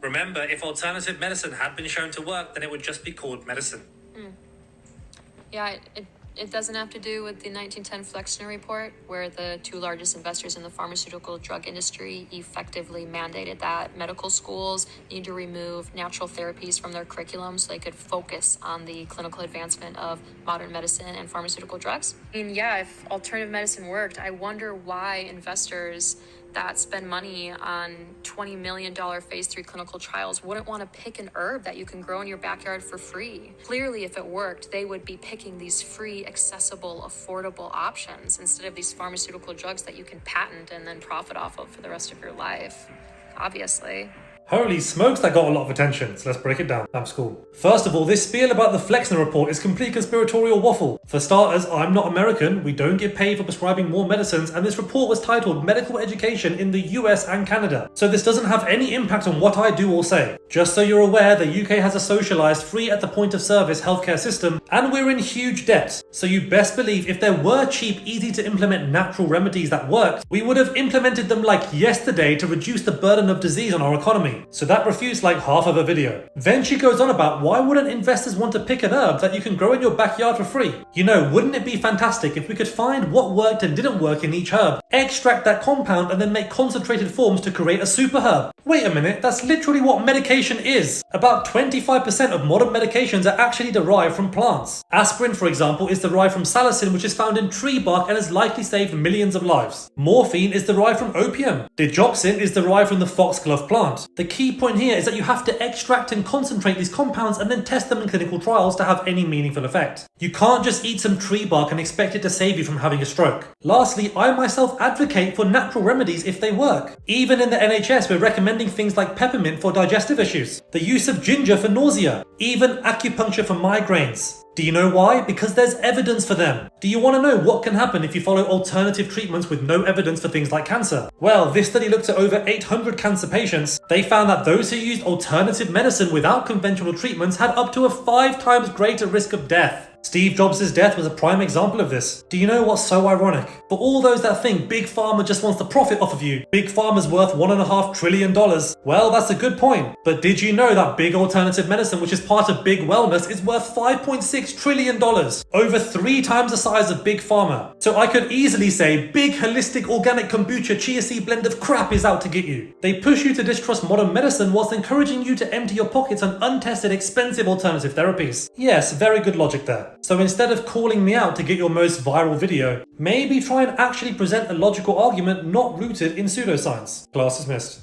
Remember, if alternative medicine had been shown to work, then it would just be called medicine. Yeah, it doesn't have to do with the 1910 Flexner report, where the two largest investors in the pharmaceutical drug industry effectively mandated that medical schools need to remove natural therapies from their curriculum so they could focus on the clinical advancement of modern medicine and pharmaceutical drugs. I mean, yeah, if alternative medicine worked, I wonder why investors that spend money on $20 million phase 3 clinical trials wouldn't want to pick an herb that you can grow in your backyard for free. Clearly, if it worked, they would be picking these free, accessible, affordable options instead of these pharmaceutical drugs that you can patent and then profit off of for the rest of your life. Obviously. Holy smokes, that got a lot of attention, so let's break it down. That's cool. First of all, this spiel about the Flexner report is complete conspiratorial waffle. For starters, I'm not American, we don't get paid for prescribing more medicines, and this report was titled Medical Education in the US and Canada. So this doesn't have any impact on what I do or say. Just so you're aware, the UK has a socialised, free at the point of service healthcare system, and we're in huge debt. So you best believe if there were cheap, easy to implement natural remedies that worked, we would have implemented them like yesterday to reduce the burden of disease on our economy. So that refutes like half of a video. Then she goes on about why wouldn't investors want to pick an herb that you can grow in your backyard for free? You know, wouldn't it be fantastic if we could find what worked and didn't work in each herb, extract that compound and then make concentrated forms to create a super herb? Wait a minute, that's literally what medication is. About 25% of modern medications are actually derived from plants. Aspirin, for example, is derived from salicin, which is found in tree bark and has likely saved millions of lives. Morphine is derived from opium. Digoxin is derived from the foxglove plant. The key point here is that you have to extract and concentrate these compounds and then test them in clinical trials to have any meaningful effect. You can't just eat some tree bark and expect it to save you from having a stroke. Lastly, I myself advocate for natural remedies if they work. Even in the NHS, we're recommending things like peppermint for digestive issues, the use of ginger for nausea, even acupuncture for migraines. Do you know why? Because there's evidence for them. Do you want to know what can happen if you follow alternative treatments with no evidence for things like cancer? Well, this study looked at over 800 cancer patients. They found that those who used alternative medicine without conventional treatments had up to a 5 times greater risk of death. Steve Jobs' death was a prime example of this. Do you know what's so ironic? For all those that think Big Pharma just wants to profit off of you, Big Pharma's worth $1.5 trillion. Well, that's a good point. But did you know that big alternative medicine, which is part of Big Wellness, is worth $5.6 trillion? Over 3 times the size of Big Pharma. So I could easily say big holistic organic kombucha chia seed blend of crap is out to get you. They push you to distrust modern medicine whilst encouraging you to empty your pockets on untested, expensive alternative therapies. Yes, very good logic there. So instead of calling me out to get your most viral video, maybe try and actually present a logical argument not rooted in pseudoscience. Class dismissed.